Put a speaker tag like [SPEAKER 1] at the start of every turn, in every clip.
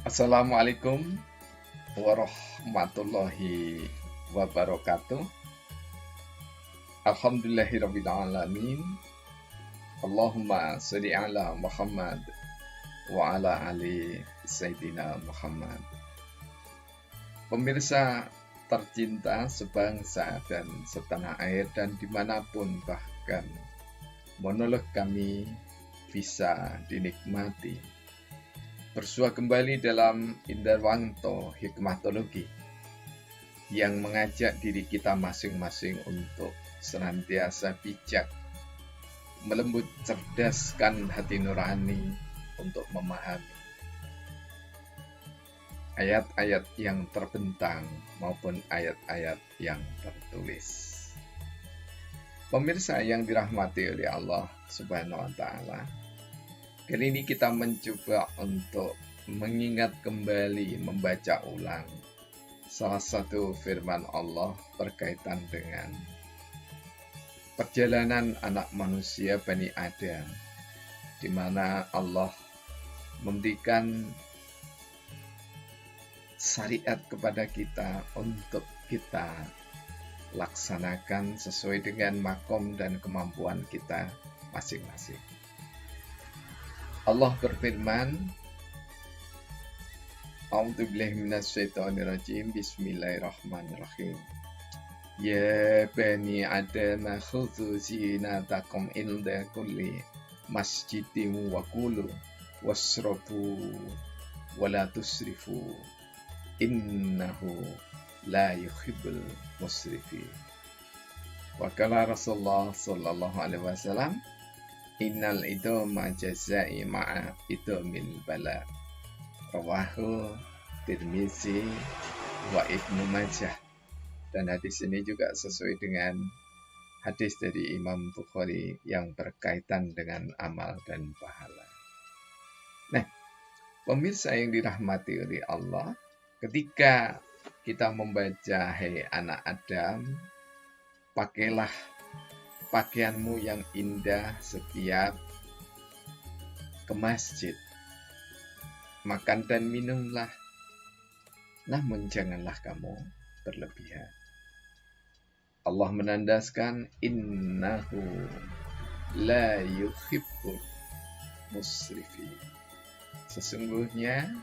[SPEAKER 1] Assalamualaikum warahmatullahi wabarakatuh. Alhamdulillahirrabbilalamin. Allahumma sholli ala Muhammad wa ala ali Sayyidina Muhammad. Pemirsa tercinta sebangsa dan setanah air dan dimanapun bahkan monolog kami bisa dinikmati. Bersua kembali dalam Indarwanto Hikmatologi yang mengajak diri kita masing-masing untuk senantiasa bijak, melembut cerdaskan hati nurani untuk memahami ayat-ayat yang terbentang maupun ayat-ayat yang tertulis. Pemirsa yang dirahmati oleh Allah Subhanahu wa Ta'ala, kali ini kita mencoba untuk mengingat kembali, membaca ulang salah satu firman Allah berkaitan dengan perjalanan anak manusia Bani Adam, di mana Allah memberikan syariat kepada kita untuk kita laksanakan sesuai dengan makom dan kemampuan kita masing-masing. Allah berfirman, A'udzubillahi minasyaitonirrajim, Bismillahirrahmanirrahim. Ya bani Adam khudhu zinatakum inda kulli masjidin wa kulu wasrabu wa la tusrifu innahu la yuhibbul musrifin. Wa qala Rasulullah sallallahu alaihi wasallam, Innal idoma jazai ma'a idomil bala. Rawahu Tirmizi wa Ibnu Majah. Dan hadis ini juga sesuai dengan hadis dari Imam Bukhari yang berkaitan dengan amal dan pahala. Nah, pemirsa yang dirahmati oleh Allah, ketika kita membaca Hai anak Adam, pakailah pakaianmu yang indah setiap ke masjid. Makan dan minumlah, namun janganlah kamu berlebihan. Allah menandaskan innahu la yuhibbul musrifin. Sesungguhnya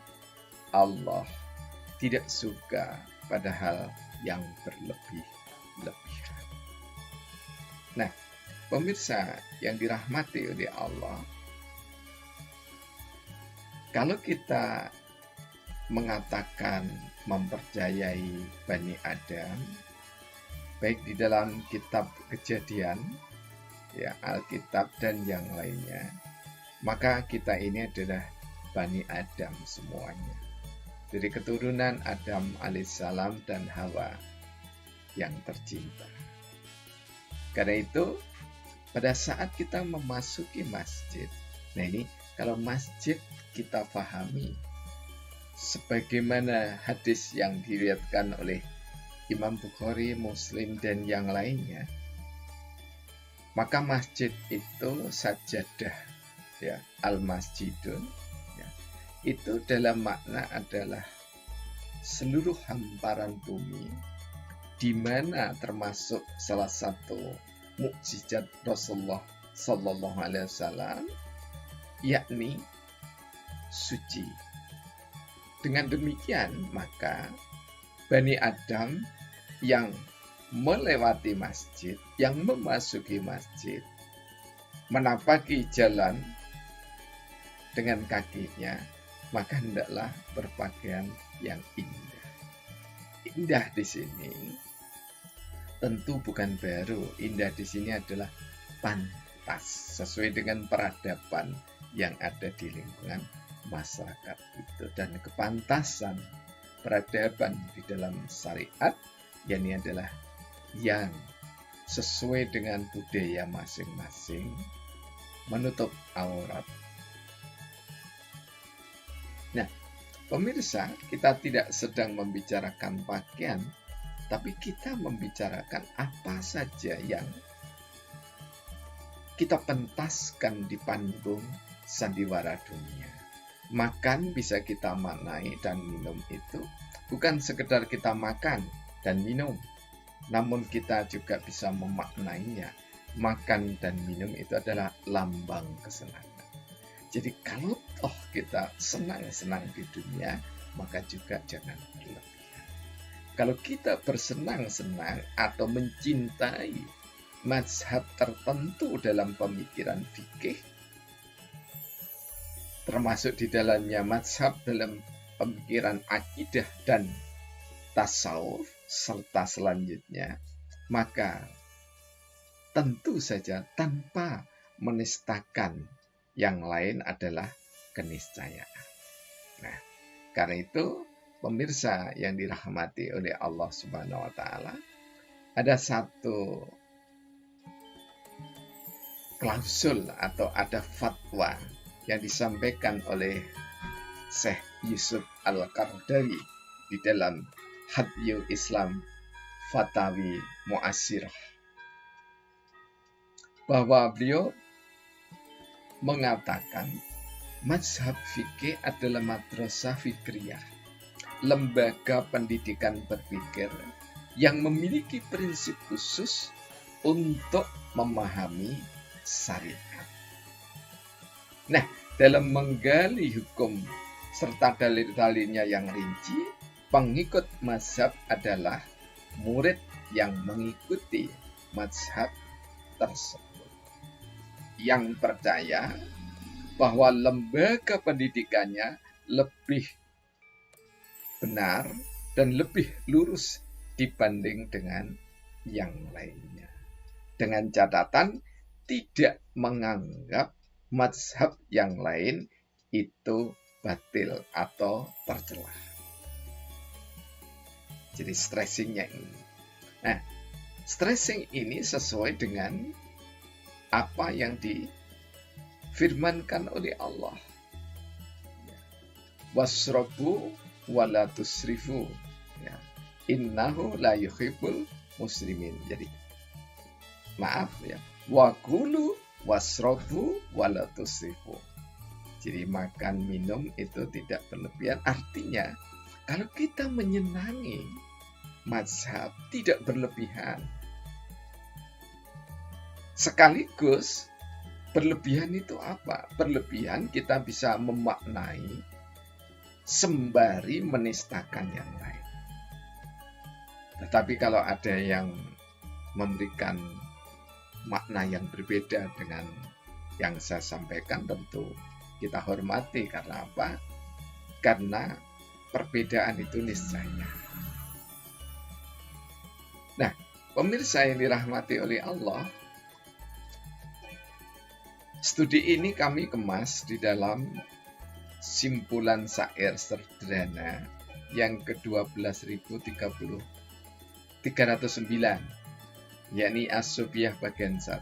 [SPEAKER 1] Allah tidak suka pada hal yang berlebih-lebihan. Nah, pemirsa yang dirahmati oleh Allah, kalau kita mengatakan mempercayai Bani Adam, baik di dalam kitab Kejadian, ya Alkitab dan yang lainnya, maka kita ini adalah Bani Adam semuanya, dari keturunan Adam alaihissalam dan Hawa yang tercinta. Karena itu, pada saat kita memasuki masjid, nah ini kalau masjid kita pahami sebagaimana hadis yang diriwayatkan oleh Imam Bukhari, Muslim, dan yang lainnya, maka masjid itu sajadah, ya, al-masjidun, ya, itu dalam makna adalah seluruh hamparan bumi, di mana termasuk salah satu mukjizat Rasulullah Sallallahu Alaihi Wasallam, yakni suci. Dengan demikian, maka Bani Adam yang melewati masjid, yang memasuki masjid, menapaki jalan dengan kakinya, maka hendaklah berpakaian yang indah. Indah di sini tentu bukan baru, indah di sini adalah pantas sesuai dengan peradaban yang ada di lingkungan masyarakat itu, dan kepantasan peradaban di dalam syariat yakni adalah yang sesuai dengan budaya masing-masing, menutup aurat. Nah, pemirsa, kita tidak sedang membicarakan pakaian, tapi kita membicarakan apa saja yang kita pentaskan di panggung sandiwara dunia. Makan bisa kita maknai dan minum itu bukan sekedar kita makan dan minum, namun kita juga bisa memaknainya. Makan dan minum itu adalah lambang kesenangan. Jadi kalau toh kita senang-senang di dunia, maka juga jangan berlebihan. Kalau kita bersenang-senang atau mencintai mazhab tertentu dalam pemikiran fikih, termasuk di dalamnya mazhab dalam pemikiran akidah dan tasawuf, serta selanjutnya, maka tentu saja tanpa menistakan yang lain adalah keniscayaan. Nah, karena itu pemirsa yang dirahmati oleh Allah Subhanahu wa taala, ada satu klausul atau ada fatwa yang disampaikan oleh Syekh Yusuf Al-Qaradawi di dalam Hadyu Islam Fatawi Mu'asirah, bahwa beliau mengatakan mazhab fikih adalah madrasah fikriyah, lembaga pendidikan berpikir yang memiliki prinsip khusus untuk memahami syariat. Nah, dalam menggali hukum serta dalil-dalilnya yang rinci, pengikut mazhab adalah murid yang mengikuti mazhab tersebut, yang percaya bahwa lembaga pendidikannya lebih benar dan lebih lurus dibanding dengan yang lainnya. Dengan catatan tidak menganggap mazhab yang lain itu batil atau tercela. Jadi stressingnya ini. Nah, stressing ini sesuai dengan apa yang difirmankan oleh Allah. Wasrobu wala tusrifu. Ya. Innahu la yuhibbul muslimin. Jadi maaf ya. Wakulu wasrobu wala tusrifu. Jadi makan minum itu tidak berlebihan. Artinya kalau kita menyenangi mazhab tidak berlebihan. Sekaligus berlebihan itu apa? Berlebihan kita bisa memaknai sembari menistakan yang lain. Tetapi kalau ada yang memberikan makna yang berbeda dengan yang saya sampaikan, tentu kita hormati. Karena apa? Karena perbedaan itu niscaya. Nah, pemirsa yang dirahmati oleh Allah, studi ini kami kemas di dalam simpulan syair sederhana yang ke-12.309, yakni As-Sobiyah bagian 1.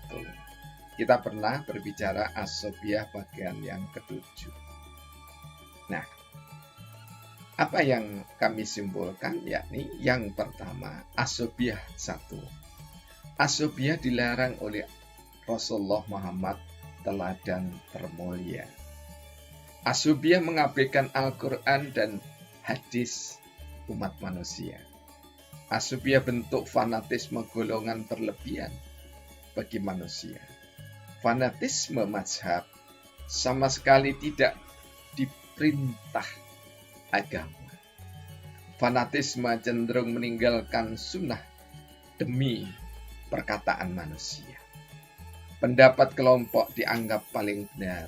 [SPEAKER 1] Kita pernah berbicara As-Sobiyah bagian yang ke-7. Nah, apa yang kami simpulkan? Yakni yang pertama, As-Sobiyah 1. As-Sobiyah dilarang oleh Rasulullah Muhammad teladan termulia. As-Sobiyah mengabaikan Al-Quran dan hadis umat manusia. As-Sobiyah bentuk fanatisme golongan berlebihan bagi manusia. Fanatisme mazhab sama sekali tidak diperintah agama. Fanatisme cenderung meninggalkan sunnah demi perkataan manusia. Pendapat kelompok dianggap paling benar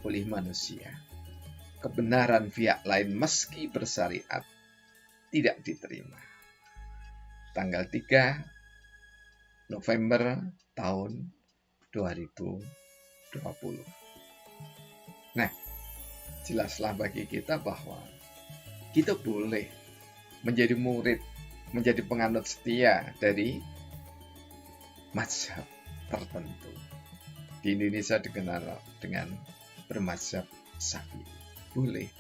[SPEAKER 1] oleh manusia. Kebenaran pihak lain meski bersyariat tidak diterima. Tanggal 3 November tahun 2020. Nah, jelaslah bagi kita bahwa kita boleh menjadi murid, menjadi penganut setia dari mazhab tertentu. Di Indonesia dikenal dengan bermazhab Syafi'i. Boleh,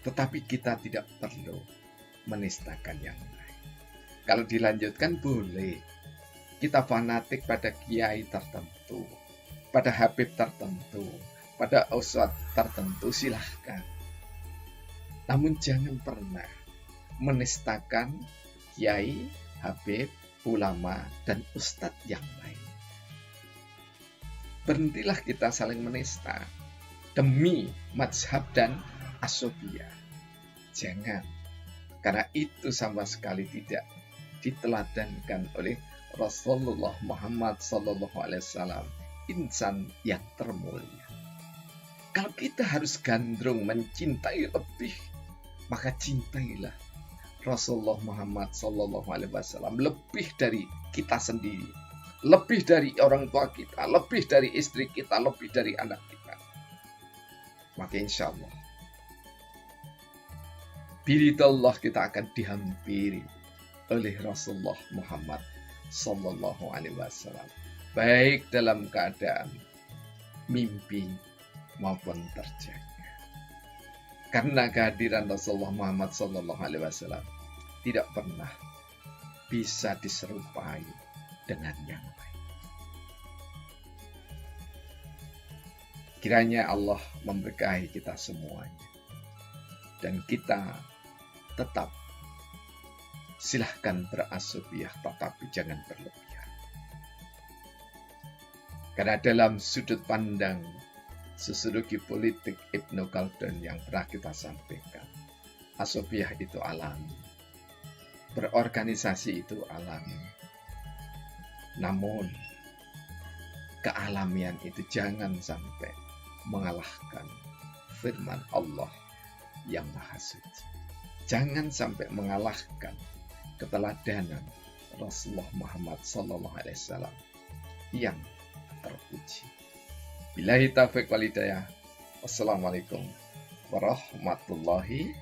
[SPEAKER 1] tetapi kita tidak perlu menistakan yang lain. Kalau dilanjutkan boleh. Kita fanatik pada kiai tertentu, pada habib tertentu, pada ustadz tertentu silahkan. Namun jangan pernah menistakan kiai, habib, ulama, dan ustadz yang lain. Berhentilah kita saling menista demi mazhab dan asobiyah. Jangan, karena itu sama sekali tidak diteladankan oleh Rasulullah Muhammad SAW, insan yang termulia. Kalau kita harus gandrung mencintai lebih, maka cintailah Rasulullah Muhammad SAW lebih dari kita sendiri, lebih dari orang tua kita, lebih dari istri kita, lebih dari anak kita. Maka insya Allah biridallah kita akan dihampiri oleh Rasulullah Muhammad SAW, baik dalam keadaan mimpi maupun terjaga. Karena kehadiran Rasulullah Muhammad SAW tidak pernah bisa diserupai dengan yang lain. Kiranya Allah memberkahi kita semuanya, dan kita tetap silahkan berasubiah, tetapi jangan berlebihan. Karena dalam sudut pandang sosiologi politik Ibnu Khaldun yang pernah kita sampaikan, asubiah itu alami, berorganisasi itu alami. Namun kealamian itu jangan sampai mengalahkan firman Allah yang Maha Suci. Jangan sampai mengalahkan keteladanan Rasulullah Muhammad SAW yang terpuji. Billahi taufiq wal hidayah. Wassalamualaikum warahmatullahi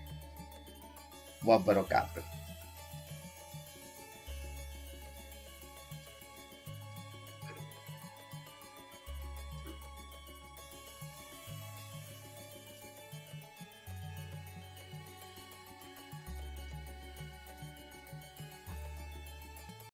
[SPEAKER 1] wabarakatuh.